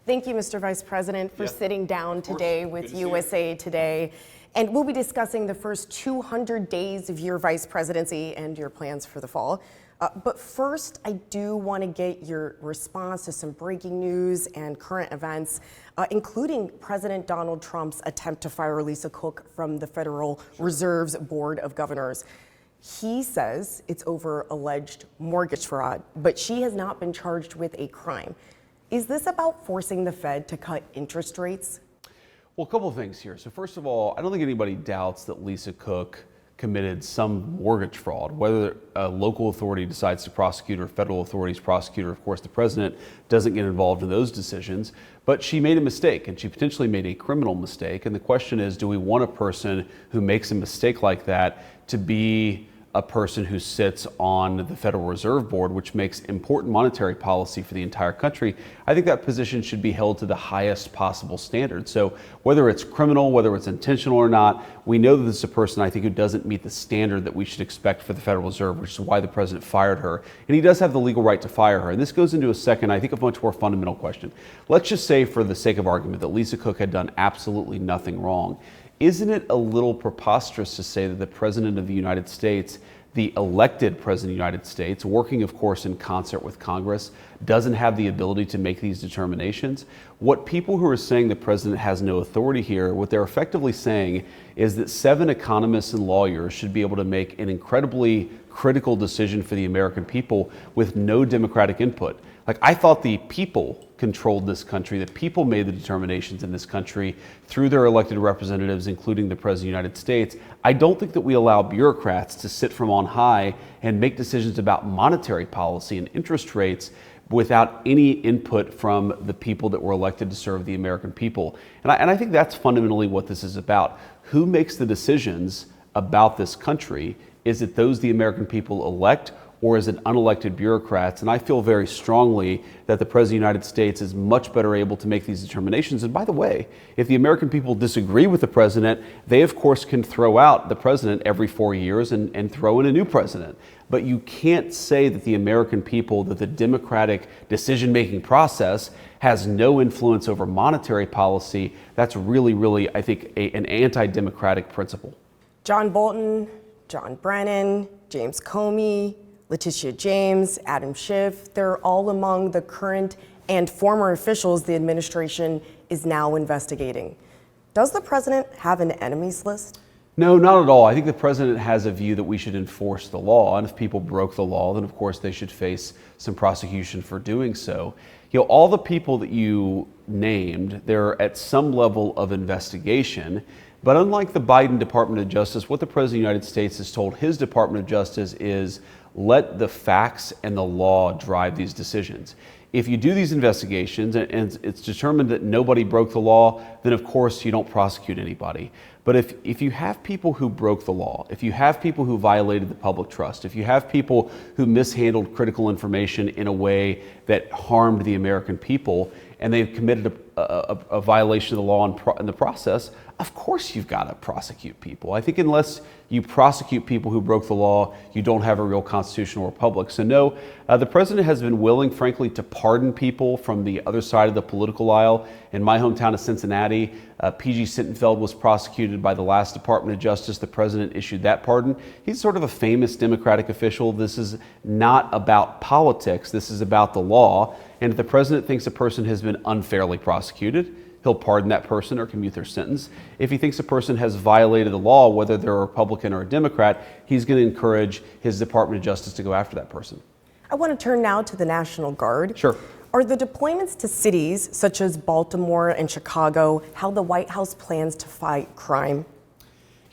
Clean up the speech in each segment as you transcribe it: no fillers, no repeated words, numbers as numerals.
Thank you, Mr. Vice President, for sitting down today with USA Today. And we'll be discussing the first 200 days of your vice presidency and your plans for the fall. But first, I do want to get your response to some breaking news and current events, including President Donald Trump's attempt to fire Lisa Cook from the Federal Reserve's Board of Governors. He says it's over alleged mortgage fraud, but she has not been charged with a crime. Is this about forcing the Fed to cut interest rates? Well, a couple of things here. So first of all, I don't think anybody doubts that Lisa Cook committed some mortgage fraud. Whether a local authority decides to prosecute or federal authorities prosecute, or of course the president doesn't get involved in those decisions, but she made a mistake and she potentially made a criminal mistake. And the question is, do we want a person who makes a mistake like that to be a person who sits on the Federal Reserve Board, which makes important monetary policy for the entire country? I think that position should be held to the highest possible standard. So whether it's criminal, whether it's intentional or not, we know that this is a person, I think, who doesn't meet the standard that we should expect for the Federal Reserve, which is why the president fired her. And he does have the legal right to fire her. And this goes into a second, I think, a much more fundamental question. Let's just say, for the sake of argument, that Lisa Cook had done absolutely nothing wrong. Isn't it a little preposterous to say that the President of the United States, the elected President of the United States, working of course in concert with Congress, doesn't have the ability to make these determinations? What people who are saying the President has no authority here, what they're effectively saying is that 7 economists and lawyers should be able to make an incredibly critical decision for the American people with no democratic input. Like, I thought the people controlled this country, the people made the determinations in this country through their elected representatives, including the President of the United States. I don't think that we allow bureaucrats to sit from on high and make decisions about monetary policy and interest rates without any input from the people that were elected to serve the American people. And I think that's fundamentally what this is about. Who makes the decisions about this country? Is it those the American people elect, or is it unelected bureaucrats? And I feel very strongly that the President of the United States is much better able to make these determinations. And by the way, if the American people disagree with the president, they of course can throw out the president every 4 years and throw in a new president. But you can't say that the American people, that the democratic decision-making process has no influence over monetary policy. That's really, I think, an anti-democratic principle. John Bolton, John Brennan, James Comey, Letitia James, Adam Schiff, they're all among the current and former officials the administration is now investigating. Does the president have an enemies list? No, not at all. I think the president has a view that we should enforce the law, and if people broke the law, then of course they should face some prosecution for doing so. You know, all the people that you named, they're at some level of investigation. But unlike the Biden Department of Justice, what the President of the United States has told his Department of Justice is, let the facts and the law drive these decisions. If you do these investigations and it's determined that nobody broke the law, then of course you don't prosecute anybody. But if you have people who broke the law, if you have people who violated the public trust, if you have people who mishandled critical information in a way that harmed the American people, and they've committed a violation of the law in the process, of course you've got to prosecute people. I think unless you prosecute people who broke the law, you don't have a real constitutional republic. So no, the president has been willing, frankly, to pardon people from the other side of the political aisle. In my hometown of Cincinnati, P.G. Sittenfeld was prosecuted by the last Department of Justice. The president issued that pardon. He's sort of a famous Democratic official. This is not about politics. This is about the law. And if the president thinks a person has been unfairly prosecuted, he'll pardon that person or commute their sentence. If he thinks a person has violated the law, whether they're a Republican or a Democrat, he's going to encourage his Department of Justice to go after that person. I want to turn now to the National Guard. Sure. Are the deployments to cities such as Baltimore and Chicago how the White House plans to fight crime?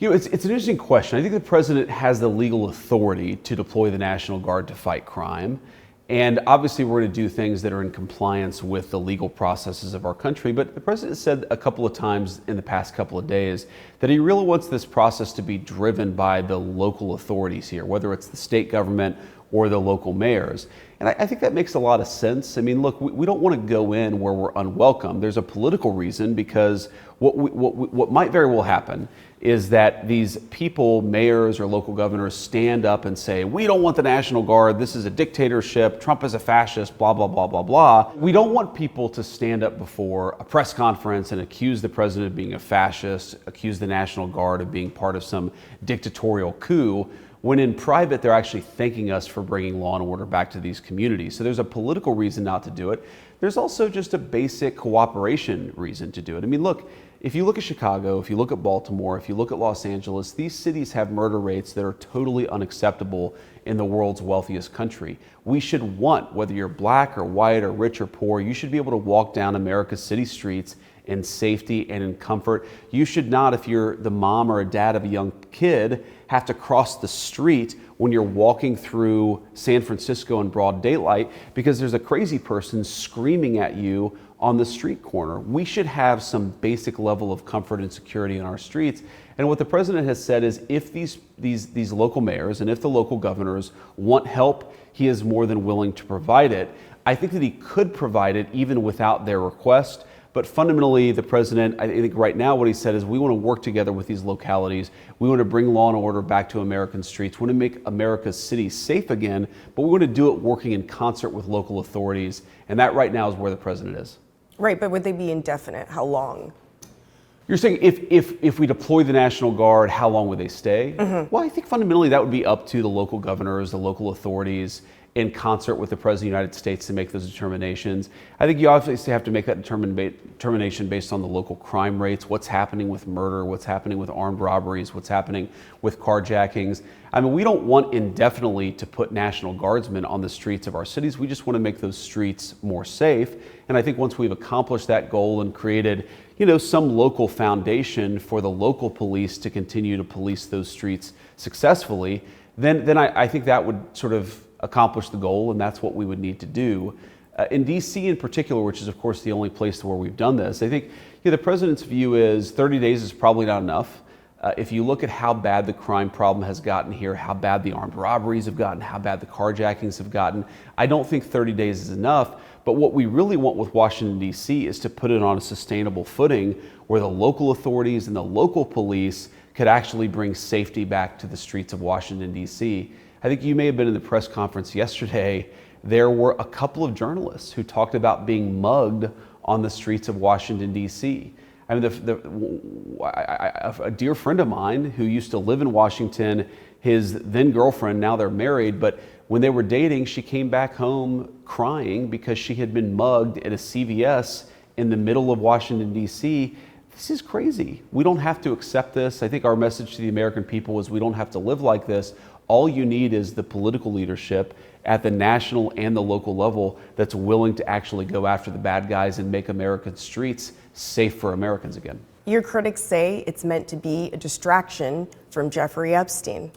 You know, it's an interesting question. I think the president has the legal authority to deploy the National Guard to fight crime. And obviously we're going to do things that are in compliance with the legal processes of our country. But the president said a couple of times in the past couple of days that he really wants this process to be driven by the local authorities here, whether it's the state government or the local mayors. And I think that makes a lot of sense. I mean, look, we don't want to go in where we're unwelcome. There's a political reason, because what might very well happen is that these people, mayors or local governors, stand up and say, we don't want the National Guard, this is a dictatorship, Trump is a fascist, blah, blah, blah, blah, blah. We don't want people to stand up before a press conference and accuse the president of being a fascist, accuse the National Guard of being part of some dictatorial coup, when in private they're actually thanking us for bringing law and order back to these communities. So there's a political reason not to do it. There's also just a basic cooperation reason to do it. I mean, look, if you look at Chicago, if you look at Baltimore, if you look at Los Angeles, these cities have murder rates that are totally unacceptable in the world's wealthiest country. We should want, whether you're black or white or rich or poor, you should be able to walk down America's city streets in safety and in comfort. You should not, if you're the mom or a dad of a young kid, have to cross the street when you're walking through San Francisco in broad daylight because there's a crazy person screaming at you on the street corner. We should have some basic level of comfort and security in our streets. And what the president has said is if these local mayors and if the local governors want help, he is more than willing to provide it. I think that he could provide it even without their request. But fundamentally, the president, I think right now what he said is we want to work together with these localities. We want to bring law and order back to American streets. We want to make America's cities safe again, but we want to do it working in concert with local authorities. And that right now is where the president is. Right, but would they be indefinite? How long? You're saying if we deploy the National Guard, how long would they stay? Mm-hmm. Well, I think fundamentally that would be up to the local governors, the local authorities, in concert with the President of the United States to make those determinations. I think you obviously have to make that determination based on the local crime rates, what's happening with murder, what's happening with armed robberies, what's happening with carjackings. I mean, we don't want indefinitely to put National Guardsmen on the streets of our cities. We just want to make those streets more safe. And I think once we've accomplished that goal and created, some local foundation for the local police to continue to police those streets successfully, then I think that would sort of accomplish the goal, and that's what we would need to do. In D.C. in particular, which is of course the only place where we've done this, I think the president's view is 30 days is probably not enough. If you look at how bad the crime problem has gotten here, how bad the armed robberies have gotten, how bad the carjackings have gotten, I don't think 30 days is enough. But what we really want with Washington, D.C. is to put it on a sustainable footing where the local authorities and the local police could actually bring safety back to the streets of Washington, D.C. I think you may have been in the press conference yesterday. There were a couple of journalists who talked about being mugged on the streets of Washington, D.C. I mean, a dear friend of mine who used to live in Washington, his then girlfriend, now they're married, but when they were dating, she came back home crying because she had been mugged at a CVS in the middle of Washington, D.C. This is crazy. We don't have to accept this. I think our message to the American people is we don't have to live like this. All you need is the political leadership at the national and the local level that's willing to actually go after the bad guys and make American streets safe for Americans again. Your critics say it's meant to be a distraction from Jeffrey Epstein.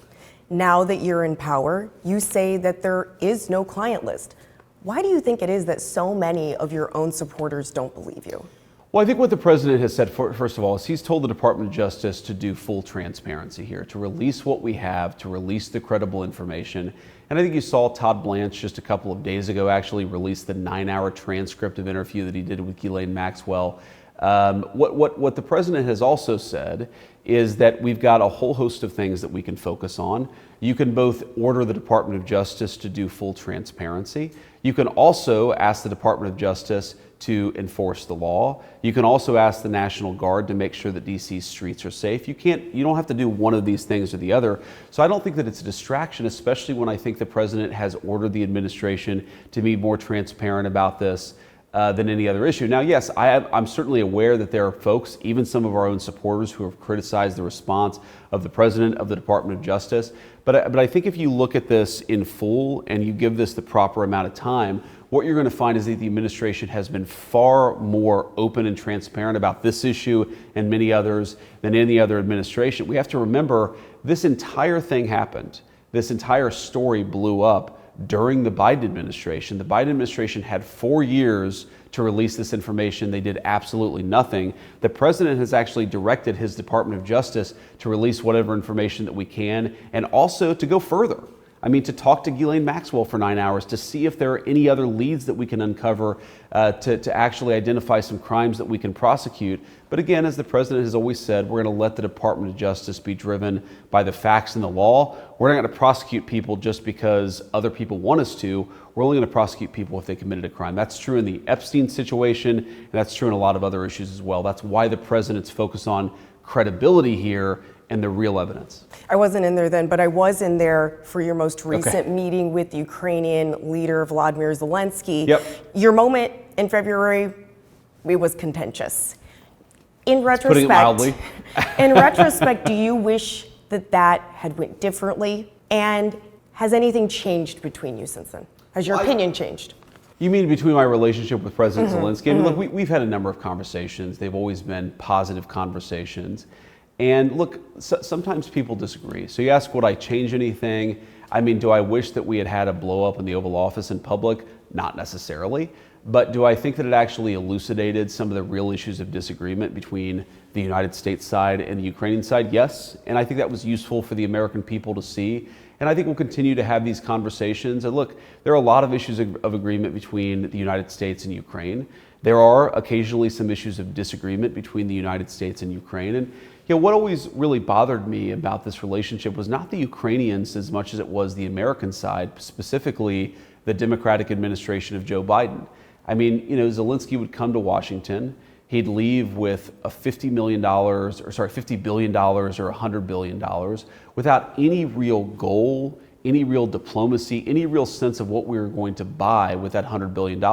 Now that you're in power, you say that there is no client list. Why do you think it is that so many of your own supporters don't believe you? Well, I think what the president has said, first of all, is he's told the Department of Justice to do full transparency here, to release what we have, to release the credible information. And I think you saw Todd Blanche just a couple of days ago actually release the 9-hour transcript of interview that he did with Ghislaine Maxwell. What the president has also said is that we've got a whole host of things that we can focus on. You can both order the Department of Justice to do full transparency. You can also ask the Department of Justice to enforce the law. You can also ask the National Guard to make sure that DC's streets are safe. You don't have to do one of these things or the other. So I don't think that it's a distraction, especially when I think the president has ordered the administration to be more transparent about this than any other issue. Now, yes, I'm certainly aware that there are folks, even some of our own supporters, who have criticized the response of the president, of the Department of Justice. But I think if you look at this in full and you give this the proper amount of time, what you're going to find is that the administration has been far more open and transparent about this issue and many others than any other administration. We have to remember this entire thing happened. This entire story blew up during the Biden administration. The Biden administration had 4 years to release this information. They did absolutely nothing. The president has actually directed his Department of Justice to release whatever information that we can and also to go further. I mean, to talk to Ghislaine Maxwell for 9 hours to see if there are any other leads that we can uncover to actually identify some crimes that we can prosecute. But again, as the president has always said, we're going to let the Department of Justice be driven by the facts and the law. We're not going to prosecute people just because other people want us to. We're only going to prosecute people if they committed a crime. That's true in the Epstein situation, and that's true in a lot of other issues as well. That's why the president's focus on credibility here and the real evidence. I wasn't in there then, but I was in there for your most recent meeting with Ukrainian leader Volodymyr Zelensky. Yep. Your moment in February, it was contentious. In retrospect, putting it mildly. In retrospect, do you wish that had went differently? And has anything changed between you since then? Has your opinion changed? You mean between my relationship with President Zelensky? I mean, look, we've had a number of conversations. They've always been positive conversations. And look, sometimes people disagree. So you ask, would I change anything? I mean, do I wish that we had had a blow up in the Oval Office in public? Not necessarily. But do I think that it actually elucidated some of the real issues of disagreement between the United States side and the Ukrainian side? Yes. And I think that was useful for the American people to see. And I think we'll continue to have these conversations. And look, there are a lot of issues of agreement between the United States and Ukraine. There are occasionally some issues of disagreement between the United States and Ukraine. And what always really bothered me about this relationship was not the Ukrainians as much as it was the American side, specifically the Democratic administration of Joe Biden. I mean, Zelensky would come to Washington. He'd leave with a $50 billion or $100 billion without any real goal, any real diplomacy, any real sense of what we were going to buy with that $100 billion.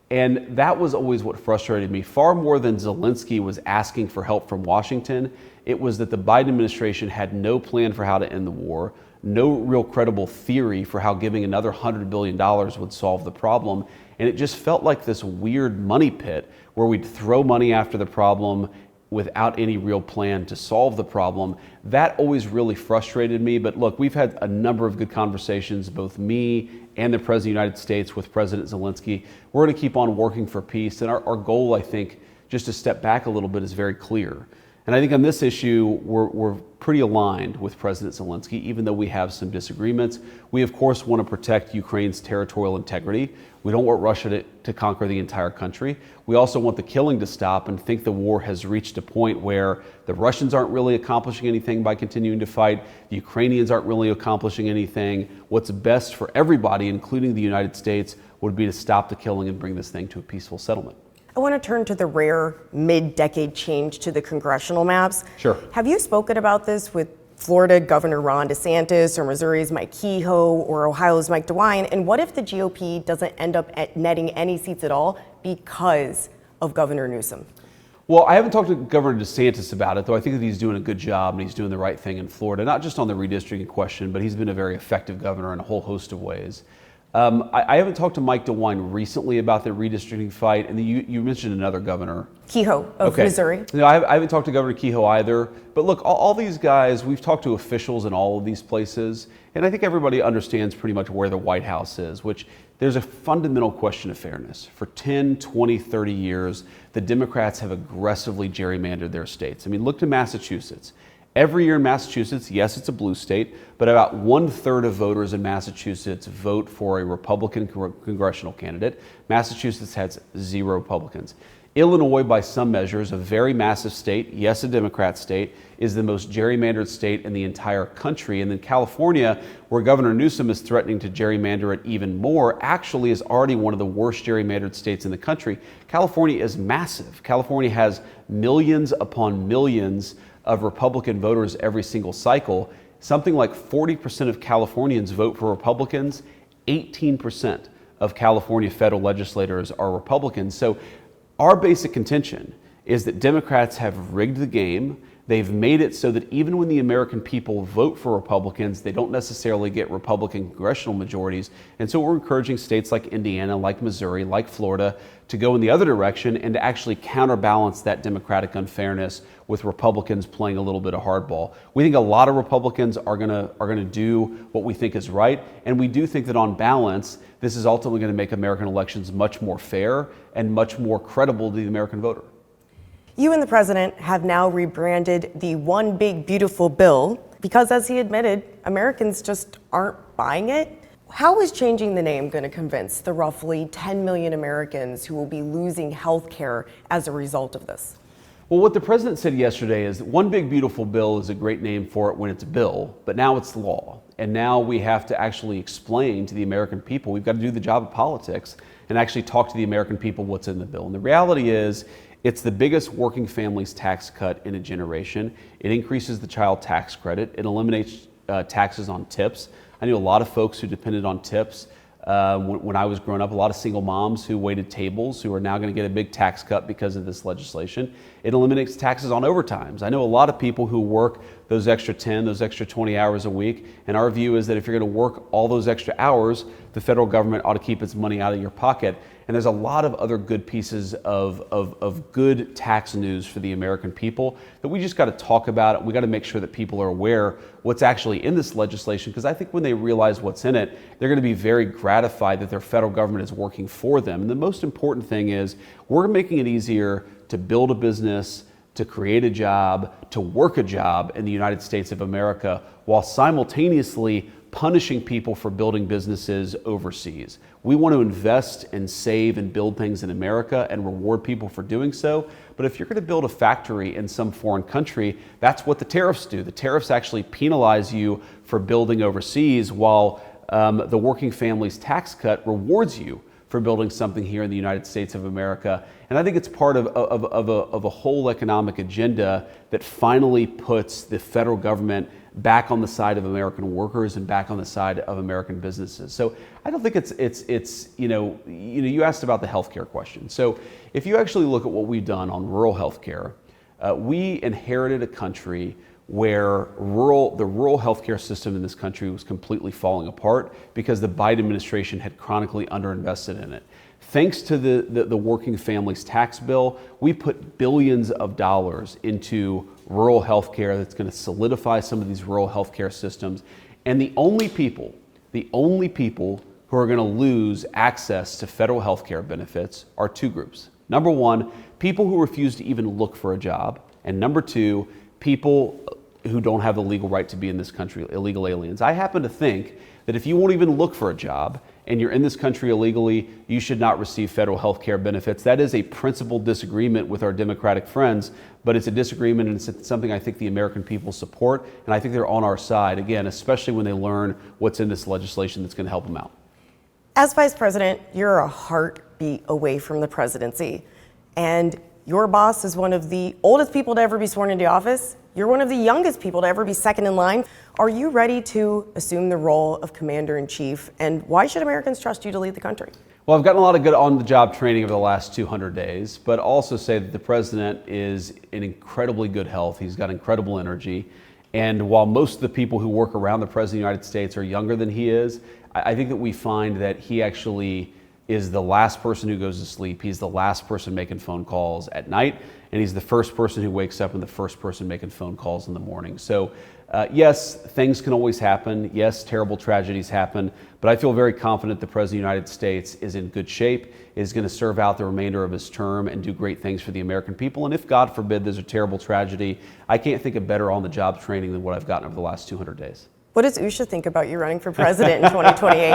And that was always what frustrated me. Far more than Zelensky was asking for help from Washington, it was that the Biden administration had no plan for how to end the war, no real credible theory for how giving another $100 billion would solve the problem. And it just felt like this weird money pit where we'd throw money after the problem without any real plan to solve the problem. That always really frustrated me. But look, we've had a number of good conversations, both me and the President of the United States with President Zelensky. We're going to keep on working for peace. And our goal, I think, just to step back a little bit, is very clear. And I think on this issue, we're pretty aligned with President Zelensky, even though we have some disagreements. We, of course, want to protect Ukraine's territorial integrity. We don't want Russia to conquer the entire country. We also want the killing to stop and think the war has reached a point where the Russians aren't really accomplishing anything by continuing to fight. The Ukrainians aren't really accomplishing anything. What's best for everybody, including the United States, would be to stop the killing and bring this thing to a peaceful settlement. I want to turn to the rare mid-decade change to the congressional maps. Sure. Have you spoken about this with Florida Governor Ron DeSantis, or Missouri's Mike Kehoe, or Ohio's Mike DeWine? And what if the GOP doesn't end up netting any seats at all because of Governor Newsom? Well, I haven't talked to Governor DeSantis about it, though I think that he's doing a good job and he's doing the right thing in Florida, not just on the redistricting question, but he's been a very effective governor in a whole host of ways. I haven't talked to Mike DeWine recently about the redistricting fight, and you mentioned another governor. Kehoe of Missouri. No, I haven't talked to Governor Kehoe either. But look, all these guys, we've talked to officials in all of these places, and I think everybody understands pretty much where the White House is, which there's a fundamental question of fairness. For 10, 20, 30 years, the Democrats have aggressively gerrymandered their states. I mean, look to Massachusetts. Every year in Massachusetts, yes, it's a blue state, but about 1/3 of voters in Massachusetts vote for a Republican congressional candidate. Massachusetts has 0 Republicans. Illinois, by some measures, a very massive state, yes, a Democrat state, is the most gerrymandered state in the entire country. And then California, where Governor Newsom is threatening to gerrymander it even more, actually is already one of the worst gerrymandered states in the country. California is massive. California has millions upon millions of Republican voters every single cycle. Something like 40% of Californians vote for Republicans. 18% of California federal legislators are Republicans. So our basic contention is that Democrats have rigged the game. They've made it so that even when the American people vote for Republicans, they don't necessarily get Republican congressional majorities. And so we're encouraging states like Indiana, like Missouri, like Florida to go in the other direction and to actually counterbalance that Democratic unfairness with Republicans playing a little bit of hardball. We think a lot of Republicans are gonna do what we think is right, and we do think that on balance, this is ultimately going to make American elections much more fair and much more credible to the American voter. You and the president have now rebranded the One Big Beautiful Bill because, as he admitted, Americans just aren't buying it. How is changing the name going to convince the roughly 10 million Americans who will be losing health care as a result of this? Well, what the president said yesterday is that one big beautiful bill is a great name for it when it's a bill, but now it's law. And now we have to actually explain to the American people, we've got to do the job of politics and actually talk to the American people what's in the bill. And the reality is, it's the biggest working families tax cut in a generation. It increases the child tax credit. It eliminates taxes on tips. I knew a lot of folks who depended on tips when I was growing up, a lot of single moms who waited tables who are now going to get a big tax cut because of this legislation. It eliminates taxes on overtimes. I know a lot of people who work those extra 10, those extra 20 hours a week, and our view is that if you're going to work all those extra hours, the federal government ought to keep its money out of your pocket. And there's a lot of other good pieces of good tax news for the American people that we just got to talk about. We got to make sure that people are aware what's actually in this legislation, because I think when they realize what's in it, they're going to be very gratified that their federal government is working for them. And the most important thing is we're making it easier to build a business, to create a job, to work a job in the United States of America, while simultaneously punishing people for building businesses overseas. We want to invest and save and build things in America and reward people for doing so. But if you're going to build a factory in some foreign country, that's what the tariffs do. The tariffs actually penalize you for building overseas, while the working families tax cut rewards you for building something here in the United States of America. And I think it's part of a whole economic agenda that finally puts the federal government back on the side of American workers and back on the side of American businesses. So I don't think it's you asked about the healthcare question. So if you actually look at what we've done on rural healthcare, we inherited a country where the rural healthcare system in this country was completely falling apart because the Biden administration had chronically underinvested in it. Thanks to the working families tax bill, we put billions of dollars into rural healthcare that's going to solidify some of these rural healthcare systems. And the only people who are going to lose access to federal healthcare benefits are two groups. Number one, people who refuse to even look for a job. And number two, people who don't have the legal right to be in this country, illegal aliens. I happen to think that if you won't even look for a job and you're in this country illegally, you should not receive federal health care benefits. That is a principled disagreement with our Democratic friends, but it's a disagreement and it's something I think the American people support, and I think they're on our side, again, especially when they learn what's in this legislation that's going to help them out. As Vice President, you're a heartbeat away from the presidency, and your boss is one of the oldest people to ever be sworn into office. You're one of the youngest people to ever be second in line. Are you ready to assume the role of Commander-in-Chief? And why should Americans trust you to lead the country? Well, I've gotten a lot of good on-the-job training over the last 200 days, but also say that the president is in incredibly good health. He's got incredible energy. And while most of the people who work around the President of the United States are younger than he is, I think that we find that he actually is the last person who goes to sleep. He's the last person making phone calls at night, and he's the first person who wakes up and the first person making phone calls in the morning. So yes, things can always happen. Yes, terrible tragedies happen, but I feel very confident the President of the United States is in good shape, is going to serve out the remainder of his term and do great things for the American people. And if, God forbid, there's a terrible tragedy, I can't think of better on-the-job training than what I've gotten over the last 200 days. What does Usha think about you running for president in 2028?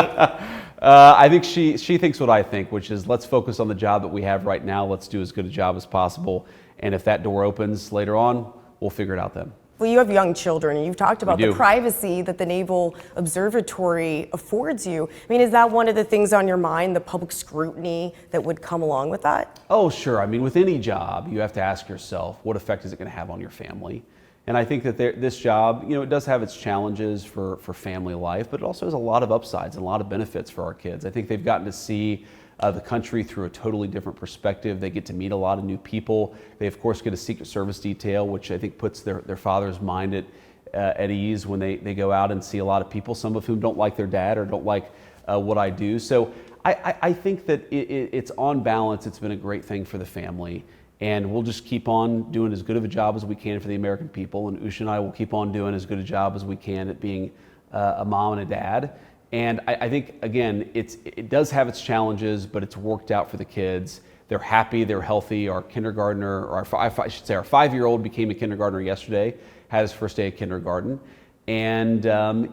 I think she thinks what I think, which is let's focus on the job that we have right now. Let's do as good a job as possible. And if that door opens later on, we'll figure it out then. Well, you have young children, and you've talked about the privacy that the Naval Observatory affords you. I mean, is that one of the things on your mind, the public scrutiny that would come along with that? Oh, sure. I mean, with any job, you have to ask yourself, what effect is it going to have on your family? And I think that this job, it does have its challenges for family life, but it also has a lot of upsides and a lot of benefits for our kids. I think they've gotten to see the country through a totally different perspective. They get to meet a lot of new people. They, of course, get a Secret Service detail, which I think puts their father's mind at ease when they go out and see a lot of people, some of whom don't like their dad or don't like what I do. So I think that it's on balance, it's been a great thing for the family. And we'll just keep on doing as good of a job as we can for the American people. And Usha and I will keep on doing as good a job as we can at being a mom and a dad. And I think, again, it does have its challenges, but it's worked out for the kids. They're happy, they're healthy. Our kindergartner, or I should say our 5-year-old became a kindergartner yesterday, had his first day of kindergarten. And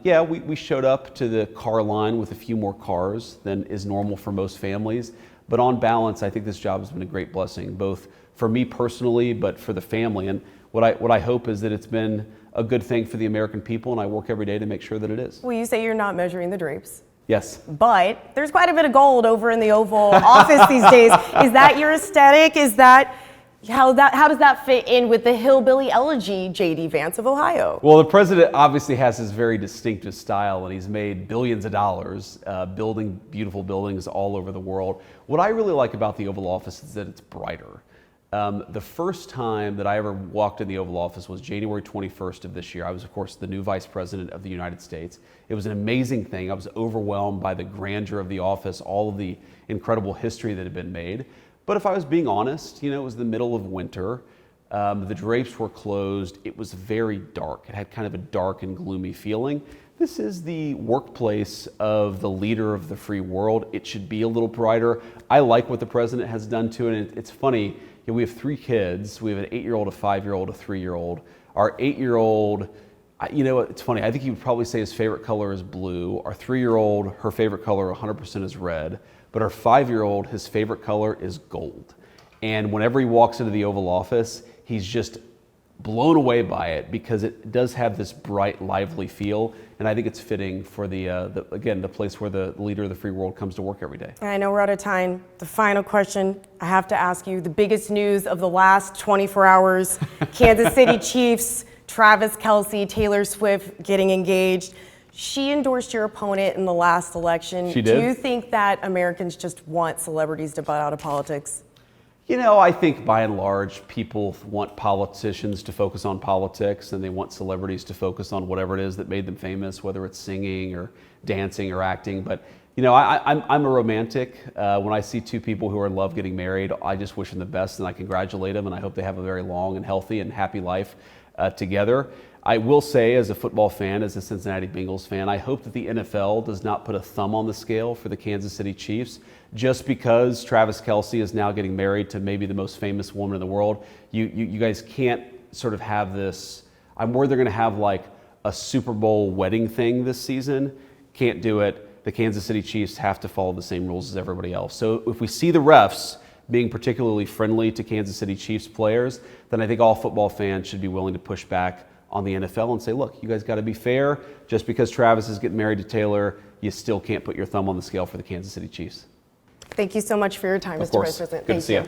yeah, we showed up to the car line with a few more cars than is normal for most families. But on balance, I think this job has been a great blessing, both for me personally, but for the family. And what I hope is that it's been a good thing for the American people, and I work every day to make sure that it is. Well, you say you're not measuring the drapes. Yes. But there's quite a bit of gold over in the Oval Office these days. Is that your aesthetic? Is that how does that fit in with the hillbilly elegy, J.D. Vance of Ohio? Well, the president obviously has his very distinctive style, and he's made billions of dollars building beautiful buildings all over the world. What I really like about the Oval Office is that it's brighter. The first time that I ever walked in the Oval Office was January 21st of this year. I was, of course, the new Vice President of the United States. It was an amazing thing. I was overwhelmed by the grandeur of the office, all of the incredible history that had been made. But if I was being honest, it was the middle of winter. The drapes were closed. It was very dark. It had kind of a dark and gloomy feeling. This is the workplace of the leader of the free world. It should be a little brighter. I like what the president has done to it. And it's funny, we have 3 kids. We have an 8-year-old, a 5-year-old, a 3-year-old. Our 8-year-old, it's funny, I think he would probably say his favorite color is blue. Our 3-year-old, her favorite color 100% is red. But our 5-year-old, his favorite color is gold. And whenever he walks into the Oval Office, he's just blown away by it because it does have this bright, lively feel. And I think it's fitting for the place where the leader of the free world comes to work every day. I know we're out of time. The final question I have to ask you, the biggest news of the last 24 hours, Kansas City Chiefs, Travis Kelce, Taylor Swift getting engaged. She endorsed your opponent in the last election. She did. Do you think that Americans just want celebrities to butt out of politics? I think by and large, people want politicians to focus on politics, and they want celebrities to focus on whatever it is that made them famous, whether it's singing or dancing or acting. But, I'm a romantic. When I see 2 people who are in love getting married, I just wish them the best, and I congratulate them, and I hope they have a very long and healthy and happy life together. I will say, as a football fan, as a Cincinnati Bengals fan, I hope that the NFL does not put a thumb on the scale for the Kansas City Chiefs. Just because Travis Kelce is now getting married to maybe the most famous woman in the world, you guys can't sort of have this. I'm worried they're going to have like a Super Bowl wedding thing this season. Can't do it. The Kansas City Chiefs have to follow the same rules as everybody else. So if we see the refs being particularly friendly to Kansas City Chiefs players, then I think all football fans should be willing to push back on the NFL and say, look, you guys got to be fair. Just because Travis is getting married to Taylor, you still can't put your thumb on the scale for the Kansas City Chiefs. Thank you so much for your time, Mr. Vice President. Good to see you.